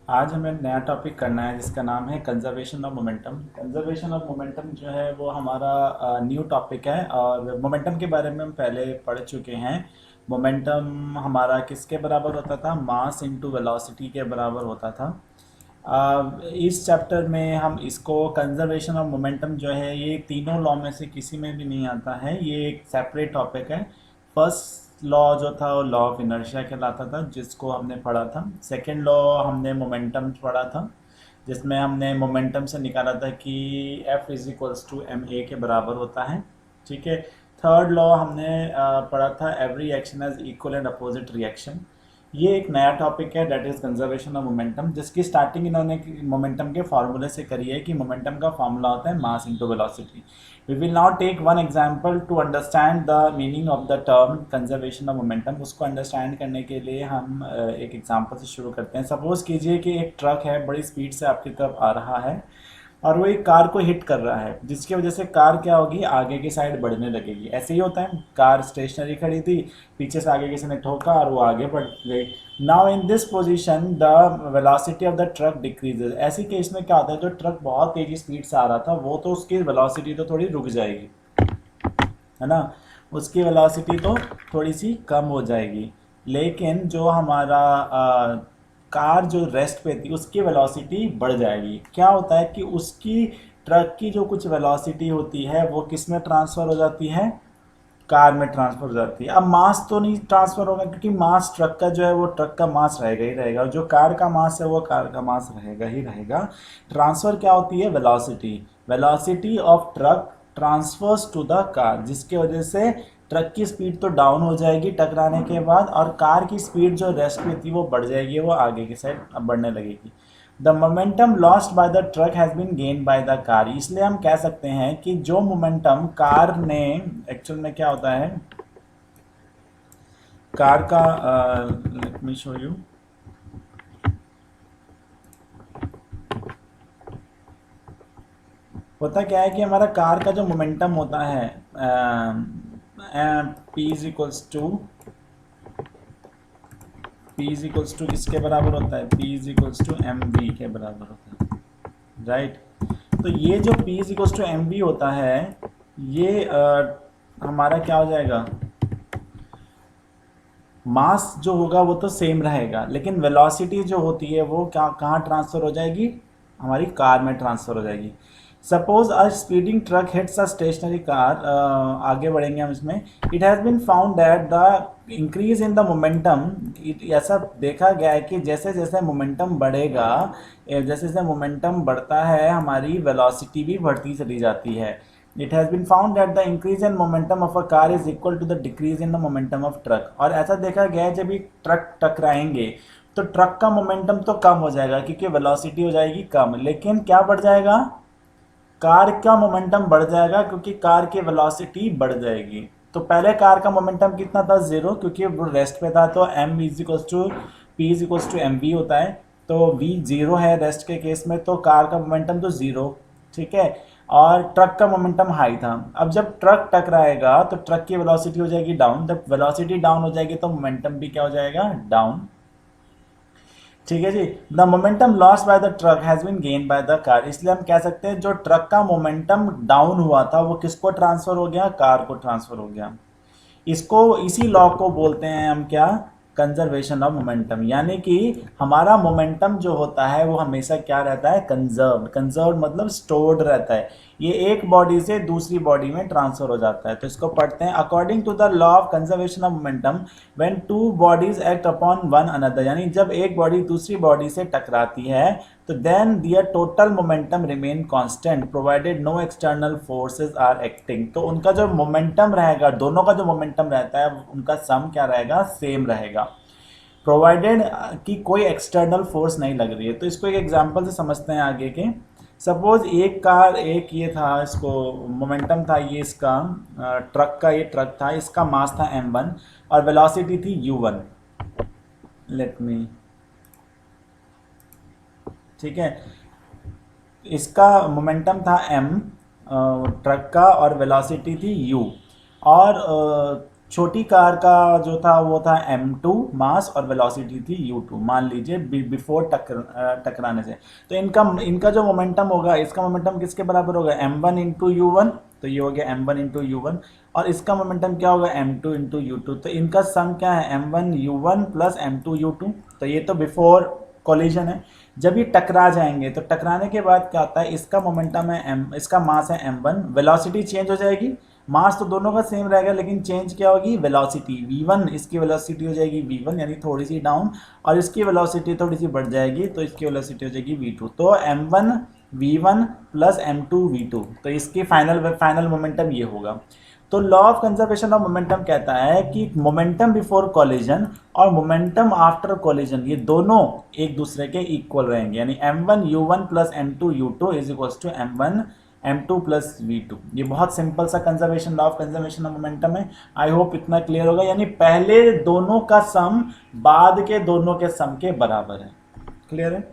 आज हमें नया टॉपिक करना है जिसका नाम है conservation of momentum. Conservation of momentum जो है वो हमारा न्यू टॉपिक है और मोमेंटम के बारे में हम पहले पढ़ चुके हैं। मोमेंटम हमारा किसके बराबर होता था? मास इनटू वेलोसिटी के बराबर होता था। इस चैप्टर में हम इसको कंजर्वेशन ऑफ मोमेंटम जो है ये तीनों लॉ में से किसी में भी नहीं आता है, ये एक सेपरेट टॉपिक है। फर्स्ट लॉ जो था वो लॉ ऑफ इनर्शिया कहलाता था जिसको हमने पढ़ा था। सेकंड लॉ हमने मोमेंटम पढ़ा था जिसमें हमने मोमेंटम से निकाला था कि F is equals to M A के बराबर होता है। ठीक है। थर्ड लॉ हमने पढ़ा था every action as equal and opposite reaction. ये एक नया टॉपिक है that is conservation of momentum, जिसकी स्टार्टिंग इन्होंने मोमेंटम के फार्मूले से करी है कि मोमेंटम का फार्मूला होता है mass into velocity. We will now take one example to understand the meaning of the term conservation of momentum. उसको अंडरस्टैंड करने के लिए हम एक एग्जांपल से शुरू करते हैं। सपोज कीजिए कि एक ट्रक है, बड़ी स्पीड से आपकी तरफ आ रहा है और वो एक कार को हिट कर रहा है, जिसकी वजह से कार क्या होगी, आगे की साइड बढ़ने लगेगी। ऐसे ही होता है, कार स्टेशनरी खड़ी थी, पीछे से आगे किसी ने ठोका और वो आगे बढ़ गई। Now in this position the velocity of the truck decreases. ऐसी केस में क्या होता है, जो ट्रक बहुत तेजी स्पीड से आ रहा था वो तो उसकी वेलोसिटी तो थोड़ी रुक जाएगी, है ना, उसकी वेलोसिटी तो थोड़ी सी कम हो जाएगी। लेकिन जो हमारा कार जो रेस्ट पे थी उसकी वेलोसिटी बढ़ जाएगी। क्या होता है कि उसकी ट्रक की जो कुछ वेलोसिटी होती है वो किस में ट्रांसफ़र हो जाती है, कार में ट्रांसफ़र हो जाती है। अब मास तो नहीं ट्रांसफ़र होगा क्योंकि मास ट्रक का जो है वो ट्रक का मास रहेगा ही रहेगा, और जो कार का मास है वो कार का मास रहेगा ही रहेगा। ट्रांसफ़र क्या होती है, velocity. Velocity of truck transfers to the car, जिसके वजह से ट्रक की स्पीड तो डाउन हो जाएगी टकराने के बाद, और कार की स्पीड जो रेस्ट में थी वो बढ़ जाएगी, वो आगे की साइड बढ़ने लगेगी। The momentum lost by the truck has been gain by the car. इसलिए हम कह सकते हैं कि जो मोमेंटम कार ने, एक्चुअल में क्या होता है, कार का, लेट मी शो यू। होता क्या है कि हमारा कार का जो मोमेंटम होता है P is equals to, P is equals to किसके बराबर होता है, P is equals to M V के बराबर होता है, राइट। तो ये जो P is equals to M V होता है ये हमारा क्या हो जाएगा, मास जो होगा वो तो सेम रहेगा, लेकिन वेलोसिटी जो होती है वो क्या कहाँ ट्रांसफ़र हो जाएगी, हमारी कार में ट्रांसफ़र हो जाएगी। Suppose a speeding truck hits a stationary car, आगे बढ़ेंगे हम इसमें। It has been found that the increase in the momentum, ऐसा देखा गया है कि जैसे जैसे मोमेंटम बढ़ेगा, जैसे जैसे मोमेंटम बढ़ता है हमारी वेलोसिटी भी बढ़ती चली जाती है। It has been found that the increase in momentum of a car is equal to the decrease in the momentum of truck। और ऐसा देखा गया है जब ये ट्रक टकराएंगे तो ट्रक का मोमेंटम तो कम हो जाएगा क्योंकि वेलोसिटी हो जाएगी कम, लेकिन क्या बढ़ जाएगा, कार का मोमेंटम बढ़ जाएगा क्योंकि कार की वेलोसिटी बढ़ जाएगी। तो पहले कार का मोमेंटम कितना था, जीरो, क्योंकि वो रेस्ट पे था, तो M is equals to P is equals to M V होता है। तो वी जीरो है रेस्ट के केस में, तो कार का मोमेंटम तो जीरो, ठीक है। और ट्रक का मोमेंटम हाई था। अब जब ट्रक टकराएगा तो ट्रक की वेलोसिटी हो जाएगी डाउन, जब वेलोसिटी डाउन हो जाएगी तो मोमेंटम भी क्या हो जाएगा, डाउन। ठीक है जी। The momentum lost by the truck has been gain by the car. इसलिए हम कह सकते हैं जो ट्रक का मोमेंटम डाउन हुआ था वो किसको ट्रांसफर हो गया, कार को ट्रांसफर हो गया। इसको, इसी लॉ को बोलते हैं हम क्या, कंजर्वेशन ऑफ मोमेंटम। यानी कि हमारा मोमेंटम जो होता है वो हमेशा क्या रहता है, कंजर्व्ड। कंजर्व्ड मतलब स्टोर्ड रहता है, ये एक बॉडी से दूसरी बॉडी में ट्रांसफर हो जाता है। तो इसको पढ़ते हैं। According to the law of conservation of momentum, when two bodies act upon one another, यानी जब एक बॉडी दूसरी बॉडी से टकराती है तो then their total momentum remain constant provided no external forces are acting. तो उनका जो मोमेंटम रहेगा, दोनों का जो मोमेंटम रहता है उनका सम क्या रहेगा, सेम रहेगा, प्रोवाइडेड कि कोई एक्सटर्नल फोर्स नहीं लग रही है। तो इसको एक एग्जांपल से समझते हैं आगे के। सपोज एक कार, एक ये था, इसको मोमेंटम था ये इसका, ट्रक का, ये ट्रक था, इसका मास था m1 और वेलोसिटी थी u1। लेट मी, ठीक है, इसका मोमेंटम था m ट्रक का और वेलोसिटी थी u। और छोटी कार का जो था वो था m2 मास और वेलोसिटी थी u2, मान लीजिए बिफोर टकराने से। तो इनका इनका जो मोमेंटम होगा, इसका मोमेंटम किसके बराबर होगा, m1 इंटू u1, तो ये हो गया m1 इंटू u1, और इसका मोमेंटम क्या होगा m2 इंटू u2, तो इनका सम क्या है m1 u1 plus m2 u2। तो ये तो बिफोर कोलिजन है। जब ये टकरा जाएंगे तो टकराने के बाद क्या होता है, इसका मोमेंटम है m, इसका मास है m1, वेलोसिटी चेंज हो जाएगी, मास तो दोनों का सेम रहेगा लेकिन चेंज क्या होगी, वेलोसिटी v1, इसकी वेलोसिटी हो जाएगी v1 यानी थोड़ी सी डाउन, और इसकी वेलोसिटी थोड़ी सी बढ़ जाएगी तो इसकी वेलोसिटी हो जाएगी v2। तो m1 v1 plus m2 v2, तो इसकी फाइनल मोमेंटम ये होगा। तो law of conservation of momentum कहता है कि मोमेंटम बिफोर कॉलिजन और मोमेंटम आफ्टर कॉलिजन ये दोनों एक दूसरे के इक्वल रहेंगे, यानी m1 u1 plus m2 u2 is equals to m1 m2 plus v2। ये बहुत सिंपल सा conservation, law of conservation of momentum है। आई होप इतना क्लियर होगा, यानी पहले दोनों का सम बाद के दोनों के सम के बराबर है। क्लियर है?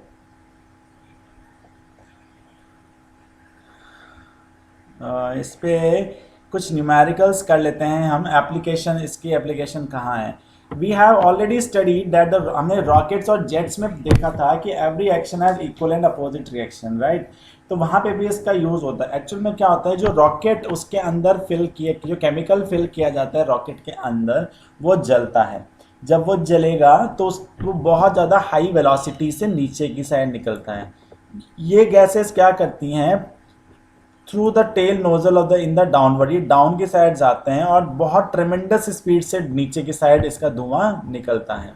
इस पे कुछ न्यूमेरिकल्स कर लेते हैं हम। एप्लीकेशन, इसकी एप्लीकेशन कहाँ है? We have already studied that हमने रॉकेट्स और जेट्स में देखा था कि every action has equal and opposite reaction, right? तो वहाँ पे भी इसका यूज़ होता है। एक्चुअल में क्या होता है, जो रॉकेट उसके अंदर फिल किए, जो केमिकल फिल किया जाता है रॉकेट के अंदर, वो जलता है। जब वो जलेगा तो उसको बहुत ज़्यादा हाई वेलोसिटी से नीचे की साइड निकलता है। ये गैसेस क्या करती हैं, through the tail nozzle of the in the downward, ये डाउन की साइड जाते हैं और बहुत ट्रेमेंडस स्पीड से नीचे की साइड इसका धुआं निकलता है,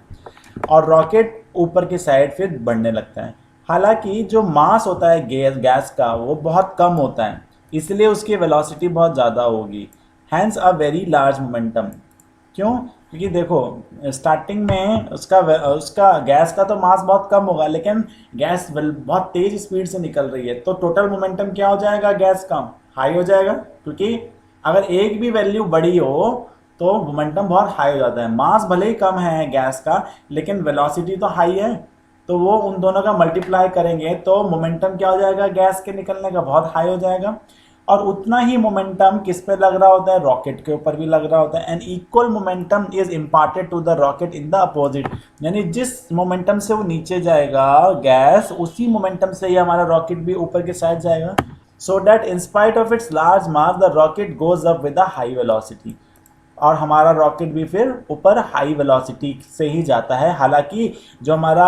और रॉकेट ऊपर की साइड फिर बढ़ने लगता है। हालांकि जो मास होता है गैस का वो बहुत कम होता है, इसलिए उसकी वेलोसिटी बहुत ज़्यादा होगी, hence a very large momentum. क्यों? क्योंकि देखो स्टार्टिंग में उसका गैस का तो मास बहुत कम होगा, लेकिन गैस बहुत तेज स्पीड से निकल रही है, तो टोटल मोमेंटम क्या हो जाएगा, गैस का हाई हो जाएगा। क्योंकि अगर एक भी वैल्यू बड़ी हो तो मोमेंटम बहुत हाई हो जाता है। मास भले ही कम है गैस का, लेकिन वेलोसिटी तो हाई है, तो वो उन दोनों का मल्टीप्लाई करेंगे तो मोमेंटम क्या हो जाएगा, गैस के निकलने का बहुत हाई हो जाएगा। और उतना ही मोमेंटम किस पे लग रहा होता है, रॉकेट के ऊपर भी लग रहा होता है। And equal momentum is imparted to the rocket in the opposite, यानी जिस मोमेंटम से वो नीचे जाएगा गैस, उसी मोमेंटम से ही हमारा रॉकेट भी ऊपर की साइड जाएगा। So that in spite of its large mass the rocket goes up with a high velocity, और हमारा रॉकेट भी फिर ऊपर हाई वेलोसिटी से ही जाता है। हालांकि जो हमारा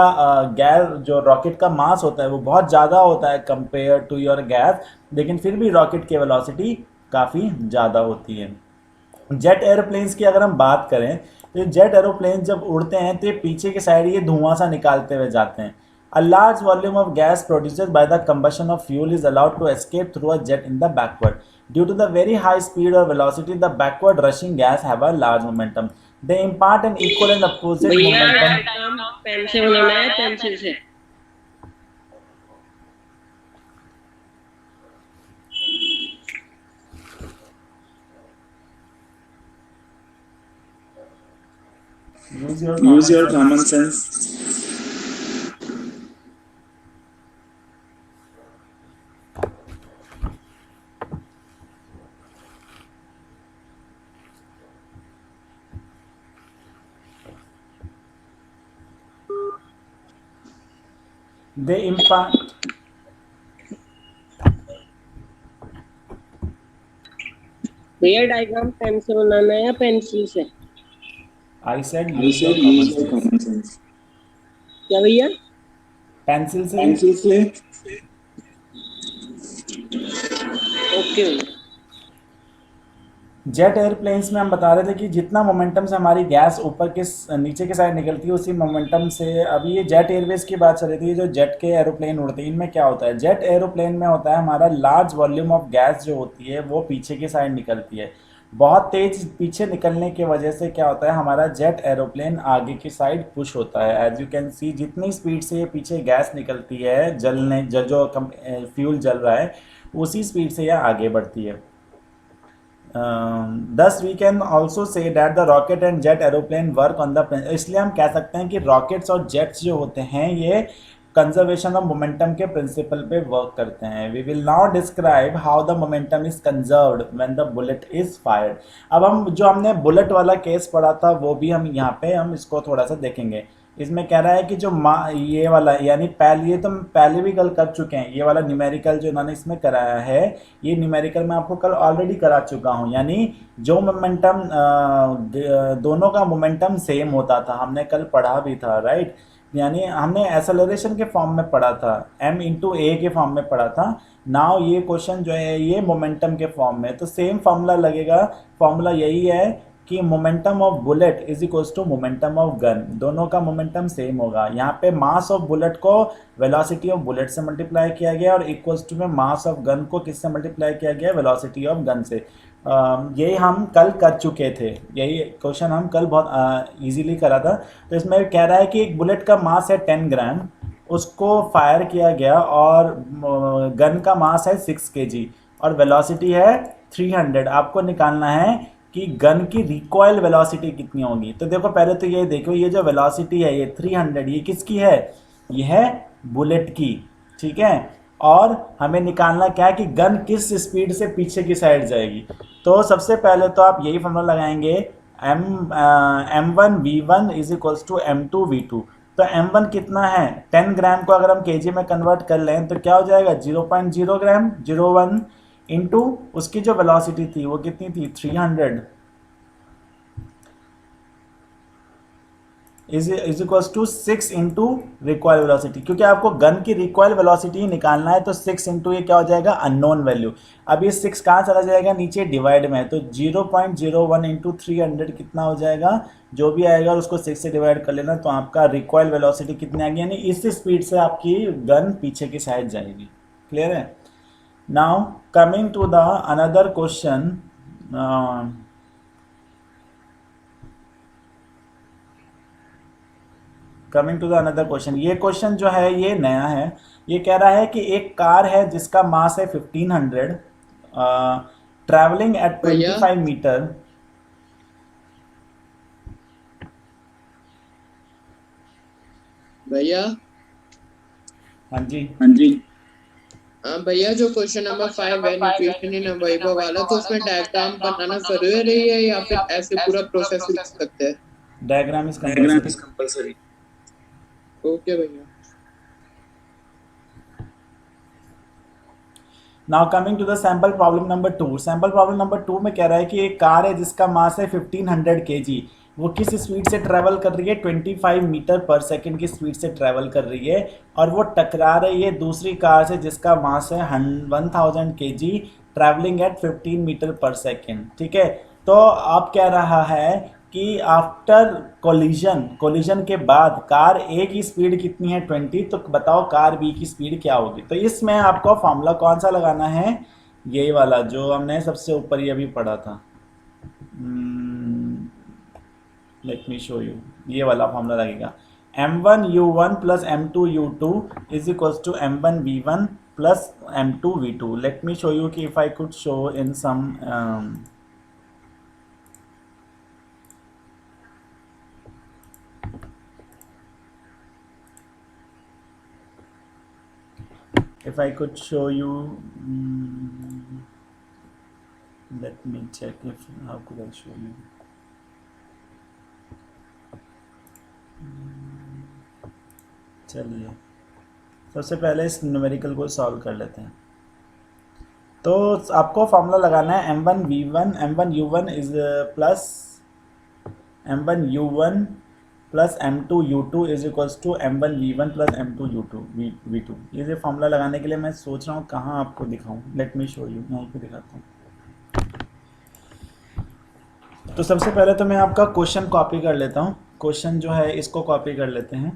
गैस, जो रॉकेट का मास होता है वो बहुत ज़्यादा होता है कंपेयर टू योर गैस, लेकिन फिर भी रॉकेट की वेलोसिटी काफ़ी ज़्यादा होती है। जेट एरोप्लेन्स की अगर हम बात करें तो जेट एरोप्लेन जब उड़ते हैं तो ये पीछे की साइड ये धुआं सा निकालते हुए जाते हैं। A large volume of gas produced by the combustion of fuel is allowed to escape through a jet in the backward. Due to the very high speed or velocity, the backward rushing gas have a large momentum. They impart an equal and opposite भैया momentum. Diagram pen से बनाना है, pencil से? Use your common sense. They impart. भैया diagram pen से बनाना है या pencil से? I said use your common sense. क्या भैया? पेंसिल से। ओके भैया। जेट एयरप्लेन्स में हम बता रहे थे कि जितना मोमेंटम से हमारी गैस ऊपर के नीचे की साइड निकलती है, उसी मोमेंटम से, अभी ये जेट एयरवेज की बात चल रही थी, जो जेट के एरोप्लेन उड़ते हैं इनमें क्या होता है, जेट एरोप्लेन में होता है हमारा लार्ज वॉल्यूम ऑफ गैस जो होती है वो पीछे की साइड निकलती है। बहुत तेज पीछे निकलने की वजह से क्या होता है, हमारा जेट एरोप्लेन आगे की साइड पुश होता है। एज यू कैन सी, जितनी स्पीड से ये पीछे गैस निकलती है, जो फ्यूल जल रहा है, उसी स्पीड से यह आगे बढ़ती है। Thus we can also say that the rocket and jet aeroplane work on the, इसलिए हम कह सकते हैं कि रॉकेट्स और जेट्स जो होते हैं ये कंजर्वेशन ऑफ मोमेंटम के प्रिंसिपल पे वर्क करते हैं। We will now describe how the momentum is conserved when the bullet is fired. अब हम जो हमने बुलेट वाला केस पढ़ा था वो भी हम यहाँ पे हम इसको थोड़ा सा देखेंगे। इसमें कह रहा है कि जो ये वाला यानी पहले, ये तो हम पहले भी कल कर चुके हैं, ये वाला न्यूमेरिकल जो इन्होंने इसमें कराया है, ये न्यूमेरिकल मैं आपको कल ऑलरेडी करा चुका हूँ। यानी जो मोमेंटम दोनों का मोमेंटम सेम होता था, हमने कल पढ़ा भी था, राइट। यानी हमने एसेलरेशन के फॉर्म में पढ़ा था, m इंटू ए के फॉर्म में पढ़ा था। नाउ ये क्वेश्चन जो है ये मोमेंटम के फॉर्म में, तो सेम फॉर्मूला लगेगा। फॉर्मूला यही है कि momentum of bullet is equals to momentum of gun, दोनों का मोमेंटम सेम होगा। यहाँ पे मास ऑफ बुलेट को वेलोसिटी ऑफ बुलेट से मल्टीप्लाई किया गया और इक्वल्स टू में मास ऑफ गन को किससे मल्टीप्लाई किया गया, वेलोसिटी ऑफ गन से। यही हम कल कर चुके थे, यही क्वेश्चन हम कल बहुत इजीली करा था। तो इसमें कह रहा है कि एक बुलेट का मास है 10 ग्राम, उसको फायर किया गया और गन का मास है 6 kg और वेलोसिटी है 300। आपको निकालना है कि गन की रिकॉइल वेलोसिटी कितनी होगी। तो देखो पहले तो ये देखो, ये जो वेलोसिटी है ये 300, ये किसकी है, ये है बुलेट की, ठीक है। और हमें निकालना क्या है कि गन किस स्पीड से पीछे की साइड जाएगी। तो सबसे पहले तो आप यही फॉर्मूला लगाएंगे, m1v1 is equals to m2v2। तो m1 कितना है, 10 ग्राम को अगर हम kg में कन्वर्ट कर लें तो क्या हो जाएगा, 0.0 ग्राम 01 इंटू उसकी जो वेलोसिटी थी वो कितनी थी, 300 is equals to 6 into recoil velocity. क्योंकि आपको गन की रिकॉयल वेलोसिटी निकालना है तो 6 इंटू ये क्या हो जाएगा, अननोन वैल्यू। अब ये 6 कहाँ चला जाएगा, नीचे डिवाइड में, तो 0.01 इंटू 300 कितना हो जाएगा, जो भी आएगा उसको 6 से डिवाइड कर लेना, तो आपका रिकॉयल वेलोसिटी कितनी आएगी, यानी इस स्पीड से आपकी गन पीछे की साइड जाएगी। क्लियर है। Now coming to the another question, coming to the another question. ये क्वेश्चन जो है ये नया है। ये कह रहा है कि एक कार है जिसका मास है 1500, ट्रैवलिंग एट भैया 25 मीटर। भैया हाँ जी, हाँ भैया, जो क्वेश्चन नंबर 5 है न्यूट्रिशन इन वैभव वाला, तो उसमें डायग्राम बनाना जरूरी है या फिर ऐसे पूरा प्रोसेस लिख सकते हैं? Diagram is compulsory. ओके भैया। Now coming to the sample problem number 2। Sample problem number 2 में कह रहा है कि एक कार है जिसका मास है 1500 kg, वो किस स्पीड से ट्रैवल कर रही है, 25 मीटर पर सेकंड की स्पीड से ट्रैवल कर रही है, और वो टकरा रही है दूसरी कार से जिसका मास है 1000 kg, ट्रैवलिंग एट 15 मीटर पर सेकंड। ठीक है। तो अब कह रहा है कि आफ्टर कोलिजन के बाद कार ए की स्पीड कितनी है, 20, तो बताओ कार बी की स्पीड क्या होगी। तो इसमें आपको फॉर्मूला कौन सा लगाना है, यही वाला जो हमने सबसे ऊपर ये अभी पढ़ा था। लेट मी शो यू, ये वाला फॉर्मूला लगेगा, m1u1 plus m2u2 is equals to m1v1 plus m2v2। Let me show you कि if I could show in some if I could show you, let me check if how could I show you. चलिए सबसे पहले इस numerical को solve कर लेते हैं। तो आपको फॉर्मूला लगाना है m1v1 m1u1 is plus m1u1 plus m2u2 is equals to m1v1 plus m2u2 v2। ये फॉर्मूला लगाने के लिए मैं सोच रहा हूँ कहाँ आपको दिखाऊँ, लेट मी शो यू, यहीं पे दिखाता हूँ। तो सबसे पहले तो मैं आपका क्वेश्चन कॉपी कर लेता हूँ, क्वेश्चन जो है इसको कॉपी कर लेते हैं।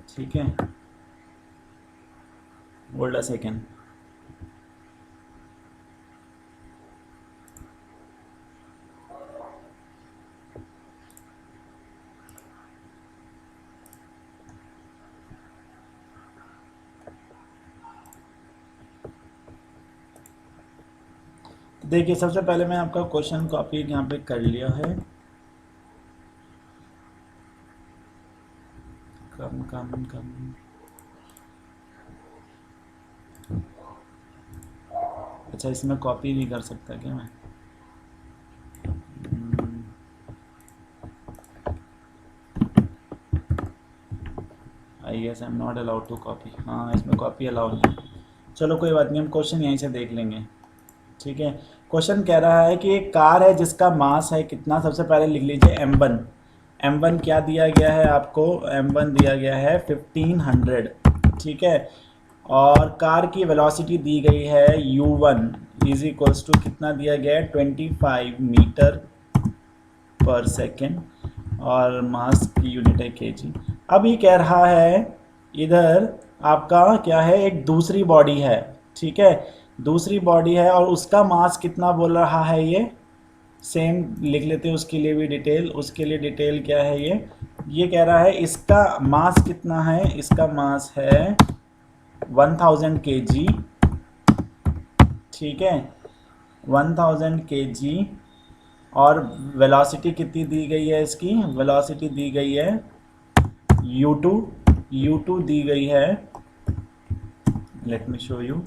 ठीक है, होल्ड अ सेकेंड। देखिए सबसे पहले मैं आपका क्वेश्चन कॉपी यहाँ पे कर लिया है। कम अच्छा, इसमें कॉपी नहीं कर सकता क्या मैं? I guess I am not allowed to copy. हाँ, इसमें कॉपी अलाउड नहीं। चलो कोई बात नहीं, हम क्वेश्चन यहीं से देख लेंगे। ठीक है, क्वेश्चन कह रहा है कि एक कार है जिसका मास है कितना, सबसे पहले लिख लीजिए m1। m1 क्या दिया गया है आपको? m1 दिया गया है 1500। ठीक है, और कार की वेलोसिटी दी गई है u1 इज इक्वल्स टू कितना दिया गया है? 25 मीटर पर सेकेंड, और मास की यूनिट है kg। अब ये कह रहा है इधर आपका क्या है, एक दूसरी बॉडी है। ठीक है, दूसरी बॉडी है और उसका मास कितना बोल रहा है, ये सेम लिख लेते हैं उसके लिए भी डिटेल। उसके लिए डिटेल क्या है, ये कह रहा है इसका मास कितना है, इसका मास है 1000 kg। ठीक है, 1000 kg, और वेलोसिटी कितनी दी गई है इसकी? वेलोसिटी दी गई है u2 दी गई है, let me show you,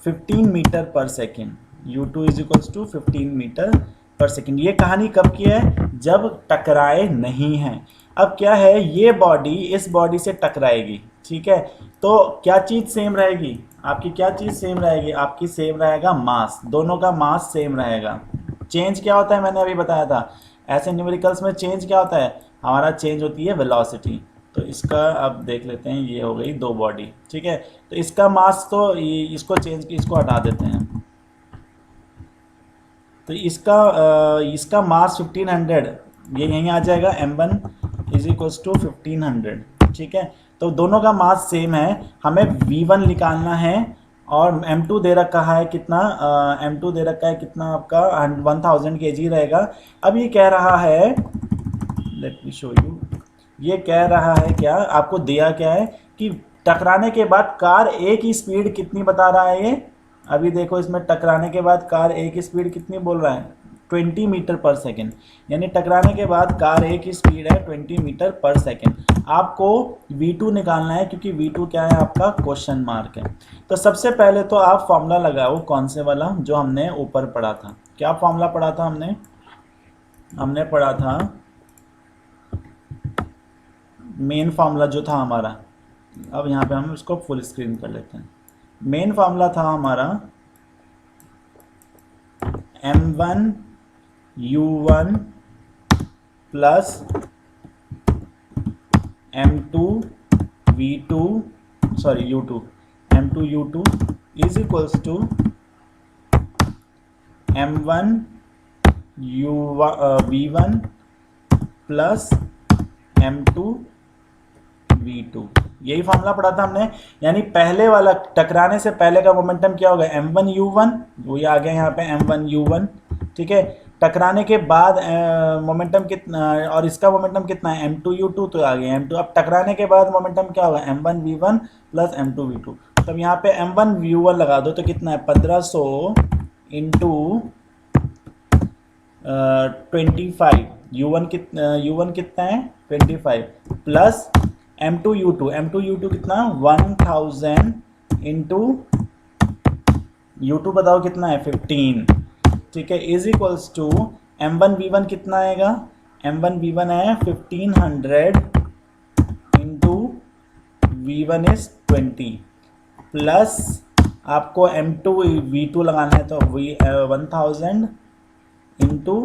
15 metre per second. u2 is equals to 15 metre per second. ये कहानी कब की है? जब टकराए नहीं हैं। अब क्या है, ये बॉडी इस बॉडी से टकराएगी। ठीक है, तो क्या चीज़ सेम रहेगी आपकी? क्या चीज़ सेम रहेगी आपकी? सेम रहेगा मास, दोनों का मास सेम रहेगा। चेंज क्या होता है, मैंने अभी बताया था, ऐसे न्यूमेरिकल्स में चेंज क्या होता है हमारा? चेंज होती है वेलोसिटी। तो इसका अब देख लेते हैं, ये हो गई दो बॉडी। ठीक है, तो इसका मास तो इसको चेंज, इसको हटा देते हैं। तो इसका मास 1500, ये यहीं आ जाएगा, m1 इज इक्वल्स टू 1500। ठीक है, तो दोनों का मास सेम है, हमें v1 निकालना है, और m2 दे रखा है कितना? m2 दे रखा है कितना आपका? 1000 kg रहेगा। अब ये कह रहा है, लेट मी शो यू, ये कह रहा है क्या आपको? दिया क्या है कि टकराने के बाद कार ए की स्पीड कितनी बता रहा है ये? अभी देखो, इसमें टकराने के बाद कार ए की स्पीड कितनी बोल रहा है? 20 मीटर पर सेकेंड। यानी टकराने के बाद कार ए की स्पीड है 20 मीटर पर सेकेंड। आपको v2 निकालना है, क्योंकि v2 क्या है आपका? क्वेश्चन मार्क है। तो सबसे पहले तो आप फॉर्मूला लगाओ, कौन से वाला जो हमने ऊपर पढ़ा था। क्या फॉर्मूला पढ़ा था हमने पढ़ा था मेन फार्मूला जो था हमारा। अब यहाँ पे हम इसको फुल स्क्रीन कर लेते हैं। मेन फार्मूला था हमारा m1 u1 plus m2 v2 sorry u2 m2 u2 is equals to m1 v1 plus m2 v2। यही फार्मूला पढ़ा था हमने। यानी पहले वाला, टकराने से पहले का मोमेंटम क्या होगा? m1 u1, वो ये आ गया यहाँ पे m1 u1। ठीक है, टकराने के बाद मोमेंटम कितना, और इसका मोमेंटम कितना है? m2 u2, तो आ गया m2। अब टकराने के बाद मोमेंटम क्या होगा? m1 v1 plus m2 v2। तब यहाँ पे m1 v1 लगा दो तो कितना है? 1500 इंटू 25। u1 कितना है? 25 प्लस m2 u2 कितना? 1000 इंटू u2 बताओ कितना है? 15। ठीक है, is equals to m1 v1 कितना आएगा? m1 v1 है 1500 इंटू v1 इज 20, प्लस आपको m2 v2 लगाना है, तो 1000 इंटू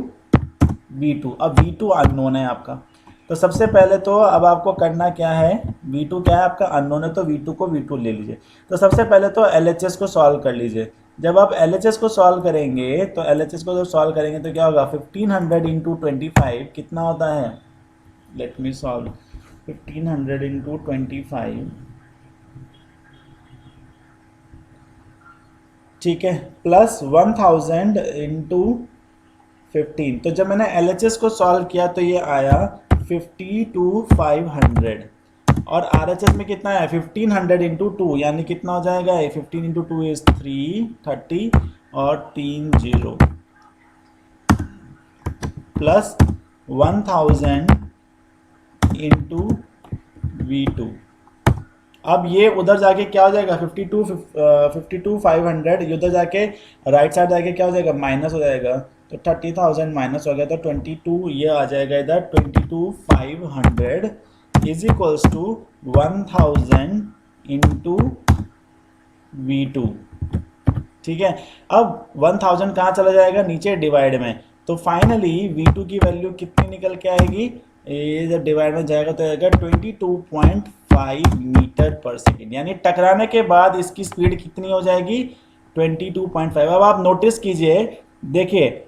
v2। अब v2 अननोन है आपका। तो सबसे पहले तो अब आपको करना क्या है? v2 क्या है आपका? अननोन है, तो v2 को v2 ले लीजिए। तो सबसे पहले तो LHS को सॉल्व कर लीजिए। जब आप LHS को सॉल्व करेंगे, तो LHS को जब सॉल्व करेंगे तो क्या होगा? 1500 इंटू 25 कितना होता है? लेट मी सॉल्व। 1500 इंटू 25, ठीक है, प्लस 1000 इंटू 15। तो जब मैंने LHS को सॉल्व किया तो ये आया 50 to 500, और RHS में कितना है? 1500 इंटू 2, यानी कितना हो जाएगा? 15 इंटू 2 इज 330, और 3 0, प्लस 1000 इंटू v2, अब ये उधर जाके क्या हो जाएगा 52,500, ये उधर जाके राइट साइड जाके क्या हो जाएगा माइनस हो जाएगा, तो 30,000 माइनस हो गया, तो 22 ये आ जाएगा इधर 22,500 is equals to 1,000 into V2। ठीक है, अब 1000 कहाँ चला जाएगा, नीचे डिवाइड में, तो फाइनली V2 की वैल्यू कितनी निकल के आएगी, ये जब डिवाइड में जाएगा तो आएगा 22.5 मीटर पर सेकेंड, यानी टकराने के बाद इसकी स्पीड कितनी हो जाएगी 22.5। अब आप नोटिस कीजिए, देखिए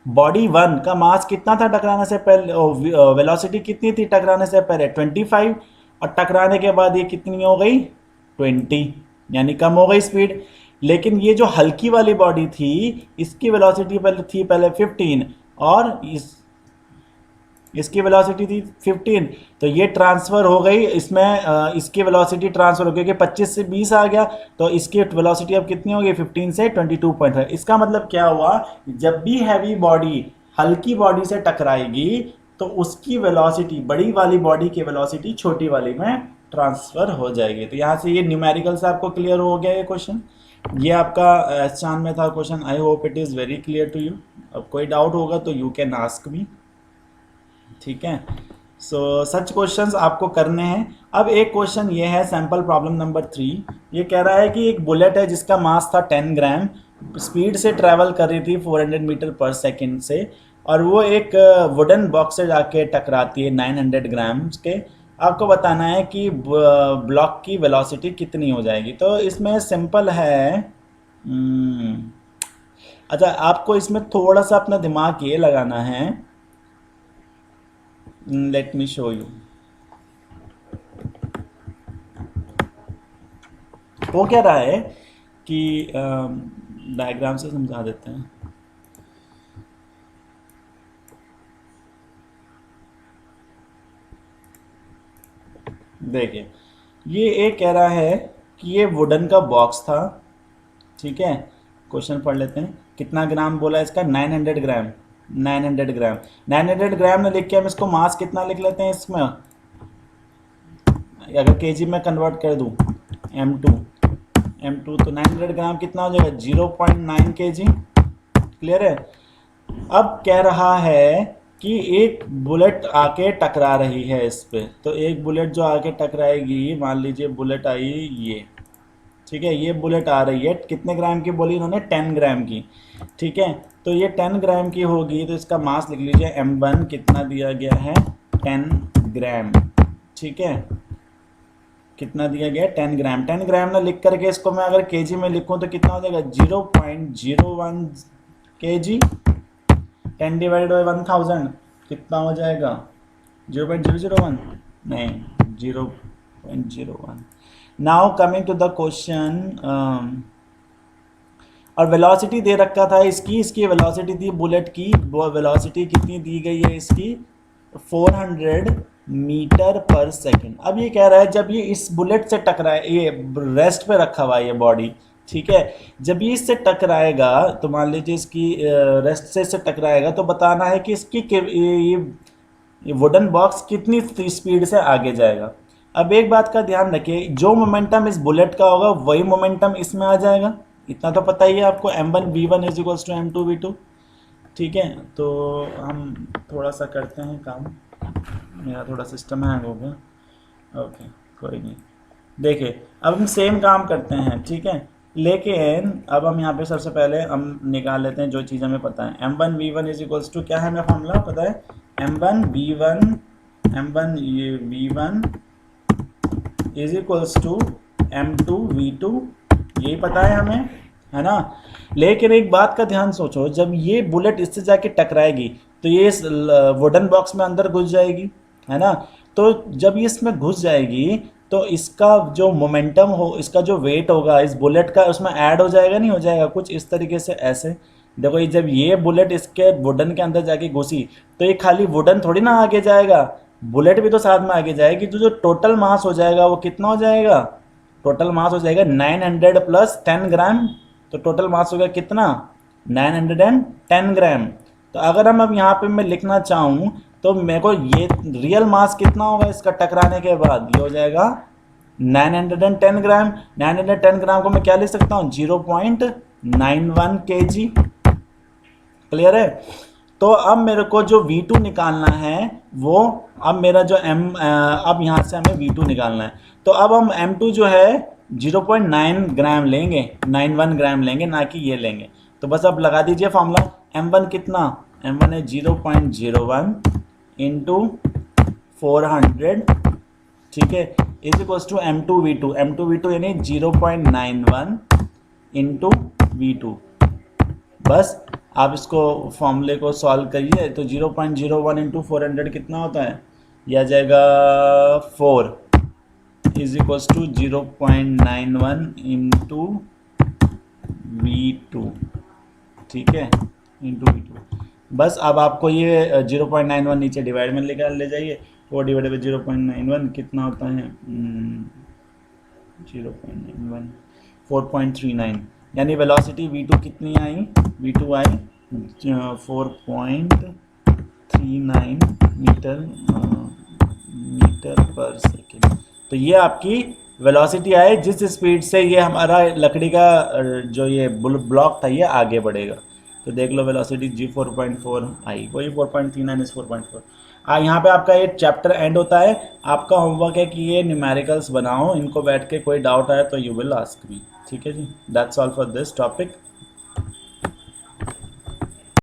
बॉडी 1 का मास कितना था टकराने से पहले, वेलोसिटी कितनी थी टकराने से पहले 25, और टकराने के बाद ये कितनी हो गई 20, यानी कम हो गई स्पीड। लेकिन ये जो हल्की वाली बॉडी थी इसकी वेलोसिटी थी पहले 15 और इसकी वेलोसिटी थी 15, तो ये ट्रांसफ़र हो गई इसमें, इसकी वेलोसिटी ट्रांसफ़र हो गई कि 25 से 20 आ गया, तो इसकी वेलोसिटी अब कितनी होगी 15 से 22.5। इसका मतलब क्या हुआ, जब भी हैवी बॉडी हल्की बॉडी से टकराएगी तो उसकी वेलोसिटी बड़ी वाली बॉडी की वेलोसिटी छोटी वाली में ट्रांसफ़र हो जाएगी। तो यहाँ से ये न्यूमेरिकल से आपको क्लियर हो गया ये क्वेश्चन, ये आपका चांद में था question. I hope it is very clear to you. अब कोई डाउट होगा तो यू कैन आस्क मी, ठीक है। सो सच क्वेश्चंस आपको करने हैं। अब एक क्वेश्चन ये है सैम्पल प्रॉब्लम नंबर 3, ये कह रहा है कि एक बुलेट है जिसका मास था 10 ग्राम, स्पीड से ट्रैवल कर रही थी 400 मीटर पर सेकेंड से, और वो एक वुडन बॉक्स से जाके टकराती है 900 ग्राम्स के। आपको बताना है कि ब्लॉक की वेलोसिटी कितनी हो जाएगी। तो इसमें सिंपल है, अच्छा आपको इसमें थोड़ा सा अपना दिमाग ये लगाना है, लेट मी शो यू। वो कह रहा है कि डायग्राम से समझा देते हैं। देखिए ये एक कह रहा है कि ये वुडन का बॉक्स था, ठीक है। क्वेश्चन पढ़ लेते हैं, कितना ग्राम बोला इसका 900 ग्राम, 900 ग्राम, 900 ग्राम ने लिख के हम इसको मास कितना लिख लेते हैं इसमें, अगर केजी में कन्वर्ट कर दूं m2 तो 900 ग्राम कितना हो जाएगा 0.9 kg, क्लियर है। अब कह रहा है कि एक बुलेट आके टकरा रही है इस पे, तो एक बुलेट जो आके टकराएगी, मान लीजिए बुलेट आई ये, ठीक है, ये बुलेट आ रही है, कितने ग्राम की बोली इन्होंने 10 ग्राम की, ठीक है। तो ये 10 ग्राम की होगी, तो इसका मास लिख लीजिए m1 कितना दिया गया है 10 ग्राम, ठीक है, कितना दिया गया 10 ग्राम। 10 ग्राम ना लिख करके इसको मैं अगर केजी में लिखूं तो कितना हो जाएगा 0.01 kg, 10 डिवाइडेड बाई 1000 कितना हो जाएगा 0.001, नहीं 0.01। Now coming to the question, और वेलोसिटी दे रखा था इसकी वेलोसिटी थी बुलेट की, वेलोसिटी कितनी दी गई है इसकी 400 मीटर पर सेकेंड। अब ये कह रहा है जब ये इस बुलेट से टकराए, ये रेस्ट पे रखा हुआ है ये बॉडी, ठीक है, जब ये इससे टकराएगा तो मान लीजिए इसकी रेस्ट से इससे टकराएगा, तो बताना है कि इसकी ये वुडन बॉक्स कितनी स्पीड से आगे जाएगा। अब एक बात का ध्यान रखिए, जो मोमेंटम इस बुलेट का होगा वही मोमेंटम इसमें आ जाएगा, इतना तो पता ही है आपको, m1 v1 is equals to m2 v2, ठीक है। तो हम थोड़ा सा करते हैं काम, मेरा थोड़ा सिस्टम हैंग हो गया, ओके कोई नहीं। देखिए अब हम सेम काम करते हैं, ठीक है, लेकिन अब हम यहाँ पे सबसे पहले हम निकाल लेते हैं जो चीज़ हमें पता है। m1 v1 is equals to क्या है हमें फॉर्मूला पता है, m1 v1 is equals to m2 v2, यही पता है हमें, है ना। लेकिन एक बात का ध्यान सोचो, जब ये बुलेट इससे जाके टकराएगी तो ये इस वुडन बॉक्स में अंदर घुस जाएगी, है ना। तो जब ये इसमें घुस जाएगी तो इसका जो मोमेंटम हो, इसका जो वेट होगा इस बुलेट का उसमें ऐड हो जाएगा, नहीं हो जाएगा, कुछ इस तरीके से ऐसे। देखो ये जब ये बुलेट इसके वुडन के अंदर जाके घुसी तो ये खाली वुडन थोड़ी ना आगे जाएगा, बुलेट भी तो साथ में आगे जाएगी, तो जो टोटल मास हो जाएगा वो कितना हो जाएगा, टोटल मास हो जाएगा 900 प्लस 10 ग्राम, तो टोटल मास हो गया कितना 910 ग्राम। तो अगर हम अब यहाँ पे मैं लिखना चाहूँ तो मेरे को ये रियल मास कितना होगा इसका टकराने के बाद, ये हो जाएगा 910 ग्राम, 910 ग्राम को मैं क्या लिख सकता हूँ 0.91 kg। क्लियर है। तो अब मेरे को जो V2 निकालना है वो, अब मेरा जो अब यहाँ से हमें V2 निकालना है, तो अब हम M2 जो है 0.9 ग्राम लेंगे, 91 ग्राम लेंगे, ना कि ये लेंगे। तो बस अब लगा दीजिए फॉर्मूला। M1 कितना, M1 है 0.01 इंटू 400, ठीक है, is equal to M2 V2, M2 V2 यानी 0.91 इंटू V2। बस आप इसको फॉर्मूले को सॉल्व करिए तो 0.01 इंटू 400 कितना होता है, यह आ जाएगा 4 is equal to 0.91 into V2, ठीक है, इंटू V2। बस अब आपको ये 0.91 नीचे डिवाइड में लेकर ले जाइए, 4 डिवाइडेड बाई 0.91 कितना होता है 0.91 4.39, यानी वेलोसिटी V2 कितनी आई, V2 आई 4.39 मीटर पर सेकेंड। तो ये आपकी वेलोसिटी आए जिस स्पीड से ये हमारा लकड़ी का जो ये ब्लॉक था ये आगे बढ़ेगा। तो देख लो वेलोसिटी जी 4.4 आई, वही 4.39 इज 4.4। यहाँ पे आपका ये चैप्टर एंड होता है। आपका होमवर्क है कि ये न्यूमेरिकल्स बनाओ, इनको बैठ के कोई डाउट आए तो यू विल आस्क मी, ठीक है जी। That's all for this topic.